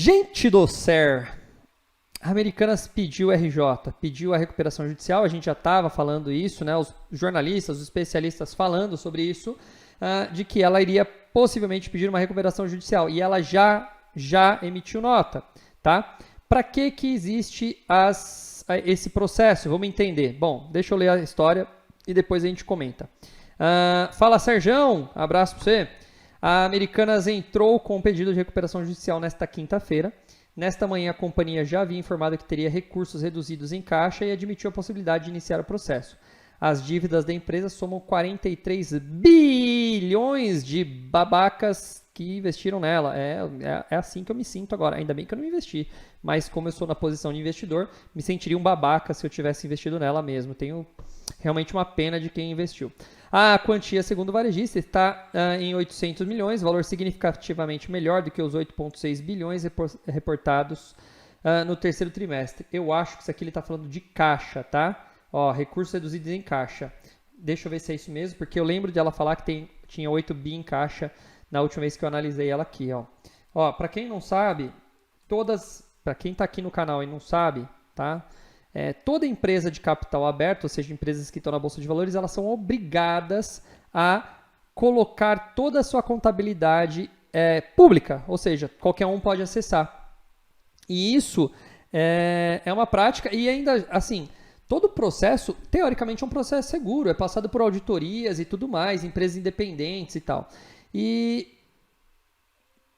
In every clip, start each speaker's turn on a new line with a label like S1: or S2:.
S1: Gente do céu, a Americanas pediu RJ, pediu a recuperação judicial, a gente já estava falando isso, né? Os jornalistas, os especialistas falando sobre isso, de que ela iria possivelmente pedir uma recuperação judicial, e ela já emitiu nota, tá? Para que existe esse processo? Vamos entender. Bom, deixa eu ler a história e depois a gente comenta. Fala, Serjão, abraço para você. A Americanas entrou com um pedido de recuperação judicial nesta quinta-feira. Nesta manhã, a companhia já havia informado que teria recursos reduzidos em caixa e admitiu a possibilidade de iniciar o processo. As dívidas da empresa somam 43 bilhões de babacas que investiram nela. É assim que eu me sinto agora. Ainda bem que eu não investi, mas como eu sou na posição de investidor, me sentiria um babaca se eu tivesse investido nela mesmo. Tenho realmente uma pena de quem investiu. A quantia, segundo o varejista, está em 800 milhões, valor significativamente melhor do que os 8,6 bilhões reportados no terceiro trimestre. Eu acho que isso aqui ele está falando de caixa, tá? Ó, recursos reduzidos em caixa. Deixa eu ver se é isso mesmo, porque eu lembro de ela falar que tinha 8 bi em caixa na última vez que eu analisei ela aqui, ó. Para quem não sabe, para quem está aqui no canal e não sabe, tá? Toda empresa de capital aberto, ou seja, empresas que estão na Bolsa de Valores, elas são obrigadas a colocar toda a sua contabilidade pública, ou seja, qualquer um pode acessar. E isso é uma prática e ainda, assim, todo o processo, teoricamente, é um processo seguro, é passado por auditorias e tudo mais, empresas independentes e tal. E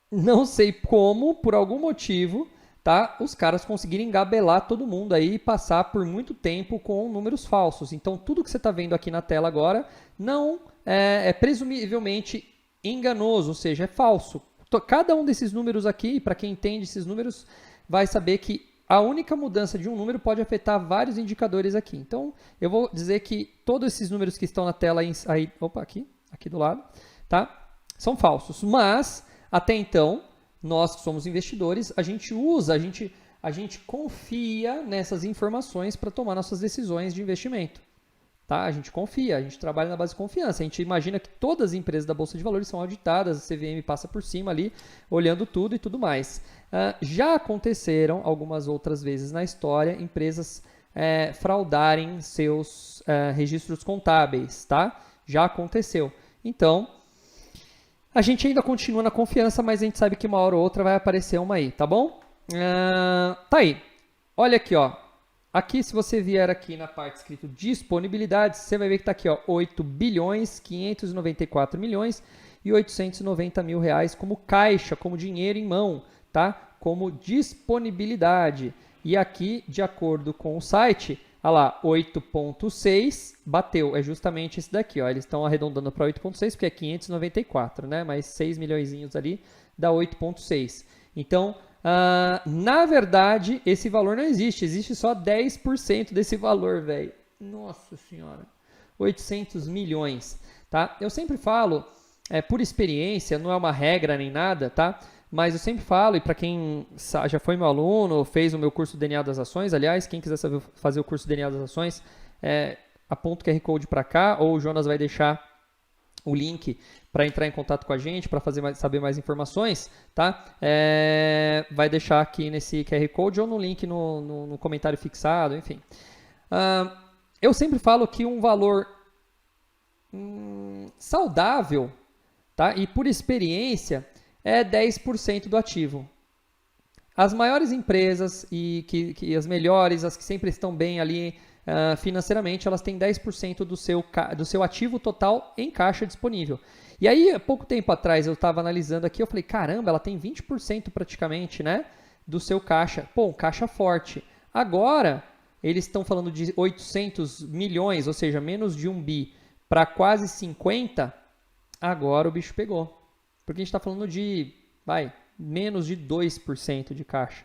S1: não sei como, por algum motivo, tá, os caras conseguirem engabelar todo mundo aí e passar por muito tempo com números falsos. Então, tudo que você está vendo aqui na tela agora não é presumivelmente enganoso, ou seja, é falso. Cada um desses números aqui, para quem entende esses números, vai saber que a única mudança de um número pode afetar vários indicadores aqui. Então, eu vou dizer que todos esses números que estão na tela aí, aqui do lado, tá, são falsos. Mas, até então, nós que somos investidores, a gente confia nessas informações para tomar nossas decisões de investimento. Tá? A gente confia, a gente trabalha na base de confiança. A gente imagina que todas as empresas da Bolsa de Valores são auditadas, a CVM passa por cima ali, olhando tudo e tudo mais. Já aconteceram algumas outras vezes na história empresas fraudarem seus registros contábeis. Tá? Já aconteceu. Então, a gente ainda continua na confiança, mas a gente sabe que uma hora ou outra vai aparecer uma aí, tá bom? Tá aí. Olha aqui, ó. Aqui, se você vier aqui na parte escrito disponibilidades, você vai ver que está aqui, ó, 8 bilhões, 594 milhões e 890 mil reais como caixa, como dinheiro em mão, tá? Como disponibilidade. E aqui, de acordo com o site, olha lá, 8,6 bateu, é justamente esse daqui, ó. Eles estão arredondando para 8,6 porque é 594, né? Mais 6 milhõezinhos ali dá 8,6. Então, na verdade, esse valor não existe, existe só 10% desse valor, velho. Nossa senhora, 800 milhões, tá? Eu sempre falo, por experiência, não é uma regra nem nada, tá? Mas eu sempre falo, e para quem já foi meu aluno, fez o meu curso DNA das Ações, aliás, quem quiser fazer o curso DNA das Ações, aponta o QR Code para cá, ou o Jonas vai deixar o link para entrar em contato com a gente, para saber mais informações, tá? Vai deixar aqui nesse QR Code ou no link no comentário fixado, enfim. Eu sempre falo que um valor saudável, tá? E por experiência, é 10% do ativo. As maiores empresas e as melhores, as que sempre estão bem ali financeiramente, elas têm 10% do seu ativo total em caixa disponível. E aí, há pouco tempo atrás, eu estava analisando aqui, eu falei, caramba, ela tem 20% praticamente, né, do seu caixa. Pô, um caixa forte. Agora, eles estão falando de 800 milhões, ou seja, menos de 1 bi, para quase 50, agora o bicho pegou. Porque a gente está falando de, menos de 2% de caixa,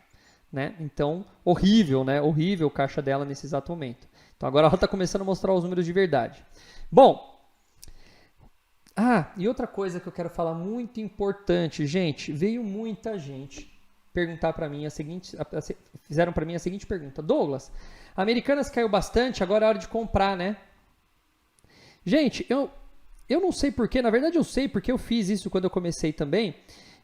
S1: né? Então, horrível, né? Horrível o caixa dela nesse exato momento. Então, agora ela está começando a mostrar os números de verdade. Bom, e outra coisa que eu quero falar muito importante, gente, veio muita gente perguntar para mim fizeram para mim a seguinte pergunta: Douglas, a Americanas caiu bastante, agora é hora de comprar, né? Gente, eu não sei porquê, na verdade eu sei porque eu fiz isso quando eu comecei também.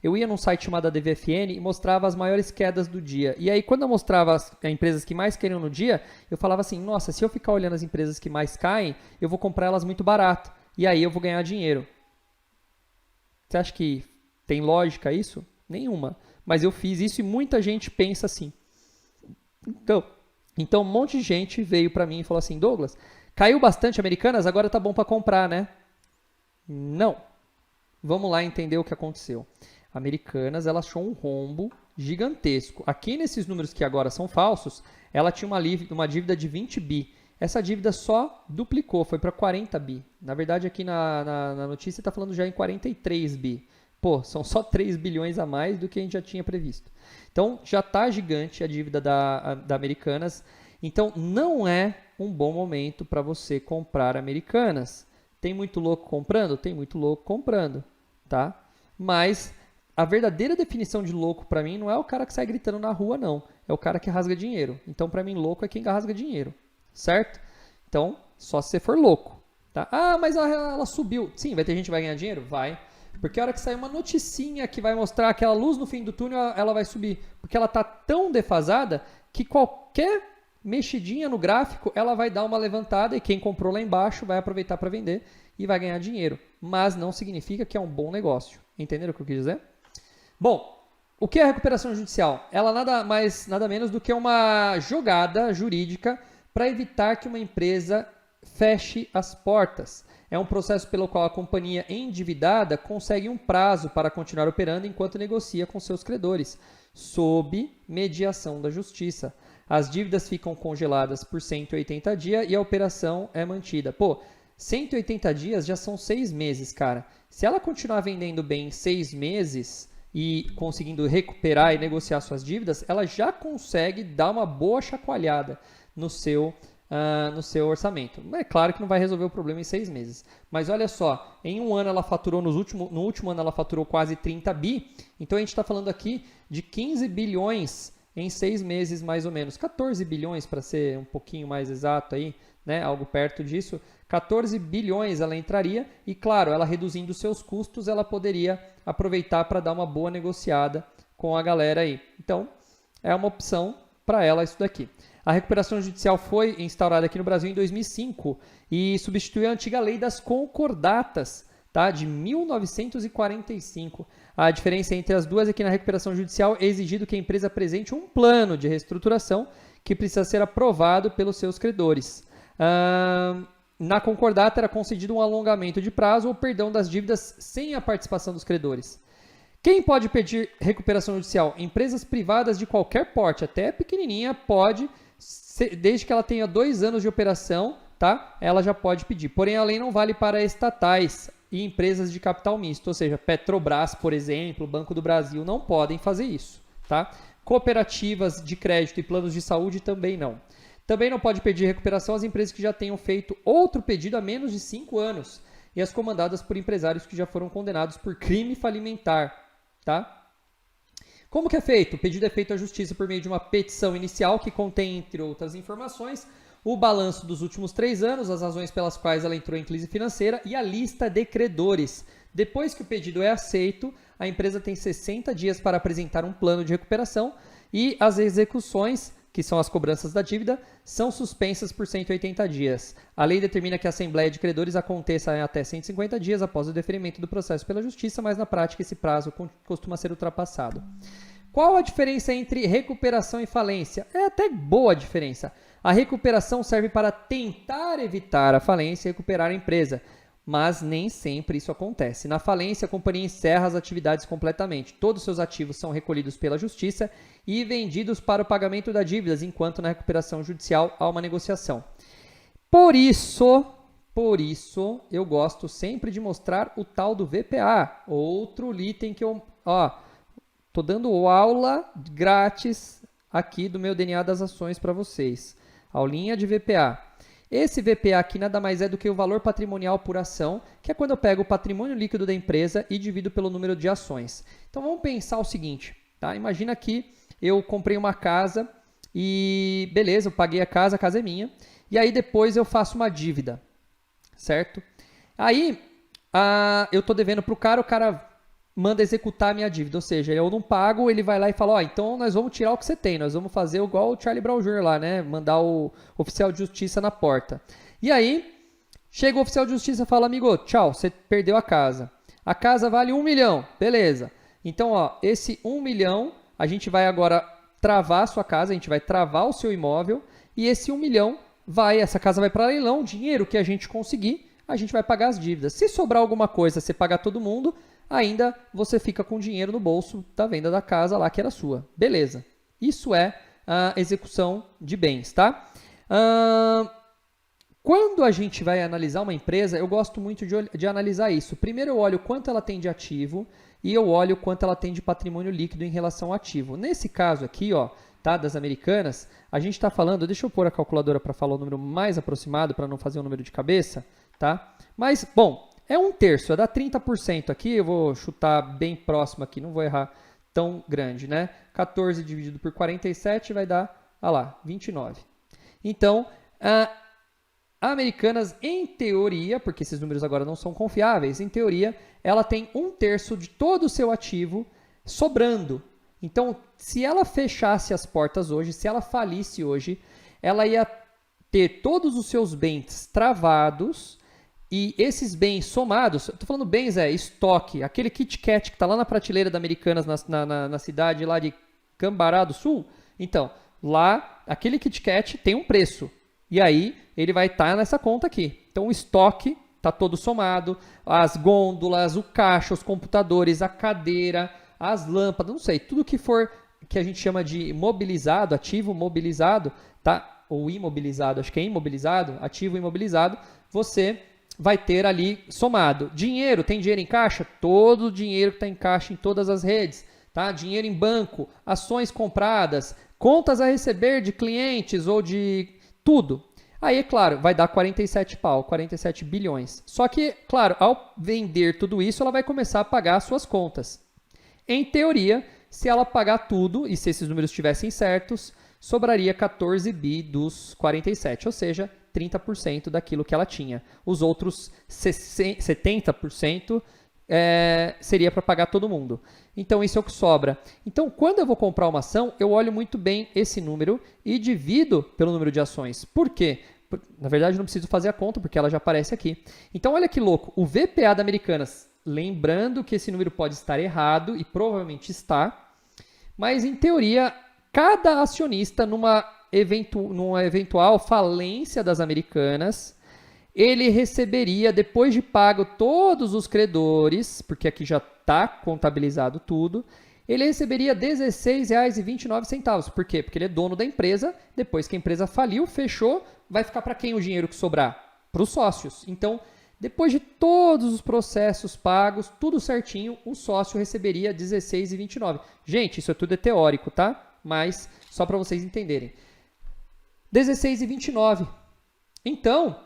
S1: eu ia num site chamado DVFN e mostrava as maiores quedas do dia. E aí, quando eu mostrava as empresas que mais caíram no dia, eu falava assim, nossa, se eu ficar olhando as empresas que mais caem, eu vou comprar elas muito barato. E aí eu vou ganhar dinheiro. Você acha que tem lógica isso? Nenhuma. Mas eu fiz isso e muita gente pensa assim. Então um monte de gente veio para mim e falou assim, Douglas, caiu bastante Americanas, agora tá bom para comprar, né? Não. Vamos lá entender o que aconteceu. Americanas, ela achou um rombo gigantesco. Aqui nesses números que agora são falsos, ela tinha uma dívida de 20 bi. Essa dívida só duplicou, foi para 40 bi. Na verdade, aqui na notícia está falando já em 43 bi. Pô, são só 3 bilhões a mais do que a gente já tinha previsto. Então, já está gigante a dívida da Americanas. Então, não é um bom momento para você comprar Americanas. Tem muito louco comprando? Tem muito louco comprando, tá? Mas a verdadeira definição de louco para mim não é o cara que sai gritando na rua, não. É o cara que rasga dinheiro. Então, para mim, louco é quem rasga dinheiro, certo? Então, só se você for louco, tá? Ah, mas ela subiu. Sim, vai ter gente que vai ganhar dinheiro? Vai. Porque a hora que sair uma noticinha que vai mostrar aquela luz no fim do túnel, ela vai subir. Porque ela está tão defasada que qualquer mexidinha no gráfico, ela vai dar uma levantada e quem comprou lá embaixo vai aproveitar para vender e vai ganhar dinheiro. Mas não significa que é um bom negócio. Entenderam o que eu quis dizer? Bom, o que é a recuperação judicial? Ela nada menos do que uma jogada jurídica para evitar que uma empresa feche as portas. É um processo pelo qual a companhia endividada consegue um prazo para continuar operando enquanto negocia com seus credores, sob mediação da justiça. As dívidas ficam congeladas por 180 dias e a operação é mantida. Pô, 180 dias já são 6 meses, cara. Se ela continuar vendendo bem 6 meses e conseguindo recuperar e negociar suas dívidas, ela já consegue dar uma boa chacoalhada no seu orçamento. É claro que não vai resolver o problema em 6 meses. Mas olha só, em um ano ela faturou, no último ano ela faturou quase 30 bi. Então a gente está falando aqui de 15 bilhões em 6 meses mais ou menos. 14 bilhões para ser um pouquinho mais exato aí, né? Algo perto disso. 14 bilhões ela entraria e, claro, ela reduzindo seus custos, ela poderia aproveitar para dar uma boa negociada com a galera aí. Então, é uma opção para ela isso daqui. A recuperação judicial foi instaurada aqui no Brasil em 2005 e substituiu a antiga lei das concordatas, tá? De 1945. A diferença entre as duas é que na recuperação judicial é exigido que a empresa apresente um plano de reestruturação que precisa ser aprovado pelos seus credores. Na concordata era concedido um alongamento de prazo ou perdão das dívidas sem a participação dos credores. Quem pode pedir recuperação judicial? Empresas privadas de qualquer porte, até pequenininha, pode, desde que ela tenha 2 anos de operação, tá? Ela já pode pedir. Porém, a lei não vale para estatais e empresas de capital misto, ou seja, Petrobras, por exemplo, Banco do Brasil, não podem fazer isso, tá? Cooperativas de crédito e planos de saúde também não. Também não pode pedir recuperação as empresas que já tenham feito outro pedido há menos de 5 anos e as comandadas por empresários que já foram condenados por crime falimentar. Tá? Como que é feito? O pedido é feito à justiça por meio de uma petição inicial que contém, entre outras informações, o balanço dos últimos 3 anos, as razões pelas quais ela entrou em crise financeira e a lista de credores. Depois que o pedido é aceito, a empresa tem 60 dias para apresentar um plano de recuperação e as execuções, que são as cobranças da dívida, são suspensas por 180 dias. A lei determina que a Assembleia de Credores aconteça em até 150 dias após o deferimento do processo pela Justiça, mas na prática esse prazo costuma ser ultrapassado. Qual a diferença entre recuperação e falência? É até boa a diferença. A recuperação serve para tentar evitar a falência e recuperar a empresa, mas nem sempre isso acontece. Na falência, a companhia encerra as atividades completamente. Todos os seus ativos são recolhidos pela Justiça e vendidos para o pagamento das dívidas, enquanto na recuperação judicial há uma negociação. Por isso, eu gosto sempre de mostrar o tal do VPA, outro item que eu... Tô dando aula grátis aqui do meu DNA das ações para vocês. Aulinha de VPA. Esse VPA aqui nada mais é do que o valor patrimonial por ação, que é quando eu pego o patrimônio líquido da empresa e divido pelo número de ações. Então vamos pensar o seguinte, tá? Imagina que eu comprei uma casa e beleza, eu paguei a casa é minha, e aí depois eu faço uma dívida, certo? Aí eu estou devendo para o cara manda executar a minha dívida. Ou seja, eu não pago, ele vai lá e fala, ó, então nós vamos tirar o que você tem, nós vamos fazer igual o Charlie Brown Jr. lá, né? Mandar o oficial de justiça na porta. E aí, chega o oficial de justiça e fala, amigo, tchau, você perdeu a casa. A casa vale 1 milhão, beleza. Então, ó, esse 1 milhão, a gente vai agora travar a sua casa, a gente vai travar o seu imóvel, e esse 1 milhão essa casa vai para leilão, dinheiro que a gente conseguir, a gente vai pagar as dívidas. Se sobrar alguma coisa, você pagar todo mundo, ainda você fica com dinheiro no bolso da venda da casa lá que era sua. Beleza. Isso é a execução de bens, tá? Quando a gente vai analisar uma empresa, eu gosto muito de analisar isso. Primeiro eu olho quanto ela tem de ativo e eu olho quanto ela tem de patrimônio líquido em relação ao ativo. Nesse caso aqui, ó, tá, das Americanas, a gente está falando, deixa eu pôr a calculadora para falar o número mais aproximado, para não fazer um número de cabeça, tá? Mas, bom, é 1/3, dá 30% aqui, eu vou chutar bem próximo aqui, não vou errar tão grande, né? 14 dividido por 47 vai dar, olha lá, 29. Então, a Americanas, em teoria, porque esses números agora não são confiáveis, em teoria, ela tem 1/3 de todo o seu ativo sobrando. Então, se ela fechasse as portas hoje, se ela falisse hoje, ela ia ter todos os seus bens travados e esses bens somados, estou falando bens, estoque, aquele Kit Kat que está lá na prateleira da Americanas, na cidade lá de Cambará do Sul. Então, lá, aquele Kit Kat tem um preço. E aí, ele vai estar nessa conta aqui. Então, o estoque está todo somado, as gôndolas, o caixa, os computadores, a cadeira, as lâmpadas, não sei, tudo que for, que a gente chama de mobilizado, ativo mobilizado, tá? Ou imobilizado, acho que é imobilizado, ativo imobilizado, você vai ter ali somado. Dinheiro, tem dinheiro em caixa? Todo o dinheiro que está em caixa em todas as redes, tá? Dinheiro em banco, ações compradas, contas a receber de clientes ou de tudo. Aí, é claro, vai dar 47 bilhões. Só que, claro, ao vender tudo isso, ela vai começar a pagar as suas contas. Em teoria, se ela pagar tudo, e se esses números estivessem certos, sobraria 14 bi dos 47, ou seja, 30% daquilo que ela tinha. Os outros 70% seria para pagar todo mundo. Então, isso é o que sobra. Então, quando eu vou comprar uma ação, eu olho muito bem esse número e divido pelo número de ações. Por quê? Na verdade, não preciso fazer a conta, porque ela já aparece aqui. Então, olha que louco. O VPA da Americanas, lembrando que esse número pode estar errado, e provavelmente está, mas, em teoria, cada acionista, numa eventual falência das Americanas, ele receberia, depois de pago todos os credores, porque aqui já está contabilizado tudo, ele receberia R$ 16,29. Por quê? Porque ele é dono da empresa, depois que a empresa faliu, fechou, vai ficar para quem o dinheiro que sobrar? Para os sócios. Então, depois de todos os processos pagos, tudo certinho, o sócio receberia R$ 16,29. Gente, isso tudo é teórico, tá? Mas, só para vocês entenderem. R$ 16,29. Então,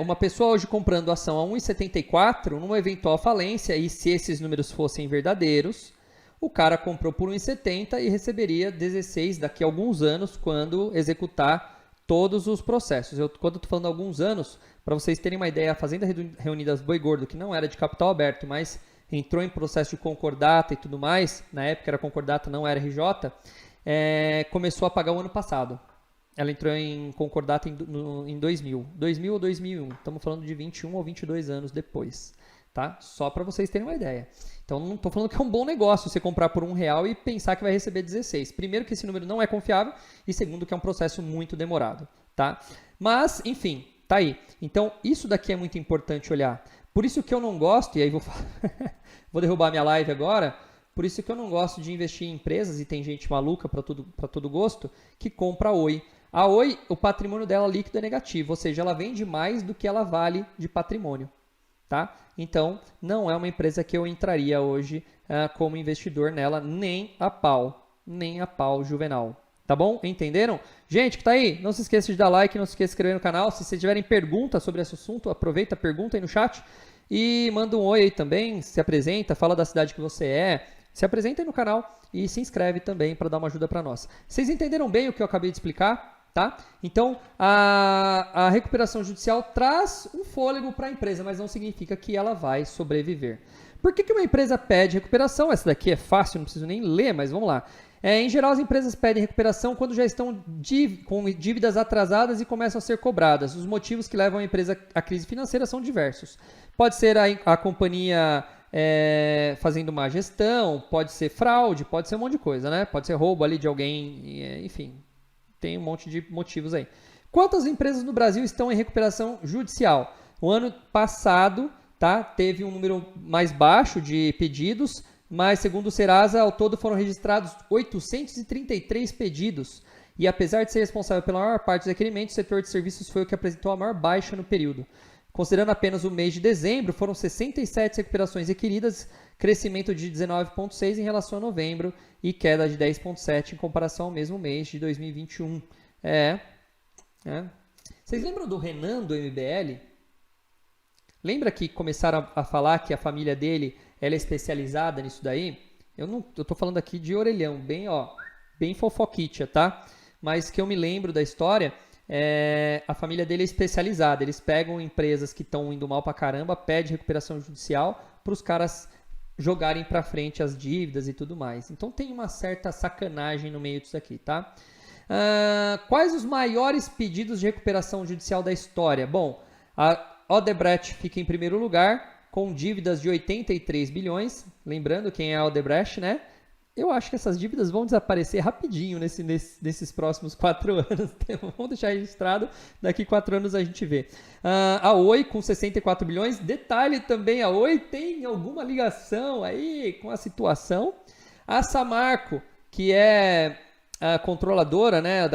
S1: uma pessoa hoje comprando ação a 1,74, numa eventual falência, e se esses números fossem verdadeiros, o cara comprou por 1,70 e receberia 16 daqui a alguns anos, quando executar todos os processos. Quando eu estou falando alguns anos, para vocês terem uma ideia, a Fazenda Reunidas Boi Gordo, que não era de capital aberto, mas entrou em processo de concordata e tudo mais, na época era concordata, não era RJ, começou a pagar o ano passado. Ela entrou em concordata em 2000 ou 2001. Estamos falando de 21 ou 22 anos depois, tá? Só para vocês terem uma ideia. Então, não estou falando que é um bom negócio você comprar por R$1 e pensar que vai receber 16. Primeiro, que esse número não é confiável, e segundo, que é um processo muito demorado, tá? Mas, enfim, tá aí. Então, isso daqui é muito importante olhar. Por isso que eu não gosto, e aí vou derrubar minha live agora, por isso que eu não gosto de investir em empresas, e tem gente maluca para todo gosto, que compra a Oi. A Oi, o patrimônio dela líquido é negativo, ou seja, ela vende mais do que ela vale de patrimônio. Tá? Então, não é uma empresa que eu entraria hoje como investidor nela, nem a pau Juvenal. Tá bom? Entenderam? Gente que tá aí, não se esqueça de dar like, não se esqueça de se inscrever no canal. Se vocês tiverem perguntas sobre esse assunto, aproveita, pergunta aí no chat e manda um oi aí também, se apresenta, fala da cidade que você é, se apresenta aí no canal e se inscreve também para dar uma ajuda para nós. Vocês entenderam bem o que eu acabei de explicar? Tá? Então, a recuperação judicial traz um fôlego para a empresa, mas não significa que ela vai sobreviver. Por que uma empresa pede recuperação? Essa daqui é fácil, não preciso nem ler, mas vamos lá. Em geral, as empresas pedem recuperação quando já estão com dívidas atrasadas e começam a ser cobradas. Os motivos que levam a empresa à crise financeira são diversos. Pode ser a companhia fazendo má gestão, pode ser fraude, pode ser um monte de coisa, né? Pode ser roubo ali de alguém, enfim, tem um monte de motivos aí. Quantas empresas no Brasil estão em recuperação judicial? O ano passado, tá, teve um número mais baixo de pedidos, mas segundo o Serasa, ao todo foram registrados 833 pedidos. E apesar de ser responsável pela maior parte dos requerimentos, o setor de serviços foi o que apresentou a maior baixa no período. Considerando apenas o mês de dezembro, foram 67 recuperações requeridas, crescimento de 19,6% em relação a novembro e queda de 10,7% em comparação ao mesmo mês de 2021. Vocês lembram do Renan, do MBL? Lembra que começaram a falar que a família dele ela é especializada nisso daí? Eu tô falando aqui de orelhão, bem fofoquitia, tá? Mas que eu me lembro da história, a família dele é especializada. Eles pegam empresas que estão indo mal pra caramba, pedem recuperação judicial para os caras jogarem pra frente as dívidas e tudo mais. Então tem uma certa sacanagem no meio disso aqui, tá? Quais os maiores pedidos de recuperação judicial da história? Bom, a Odebrecht fica em primeiro lugar, com dívidas de 83 bilhões. Lembrando quem é a Odebrecht, né? Eu acho que essas dívidas vão desaparecer rapidinho nesses próximos 4 anos. Vamos deixar registrado, daqui 4 anos a gente vê. A Oi com 64 bilhões. Detalhe também, a Oi tem alguma ligação aí com a situação. A Samarco, que é a controladora, né,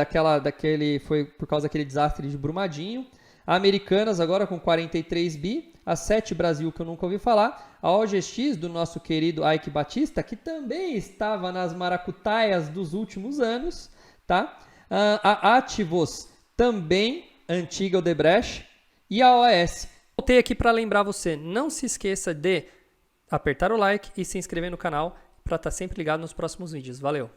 S1: foi por causa daquele desastre de Brumadinho. A Americanas agora com 43 bi, a 7 Brasil, que eu nunca ouvi falar, a OGX do nosso querido Ike Batista, que também estava nas maracutaias dos últimos anos, tá? A Ativos, também antiga Odebrecht, e a OAS. Voltei aqui para lembrar você, não se esqueça de apertar o like e se inscrever no canal para estar sempre ligado nos próximos vídeos. Valeu!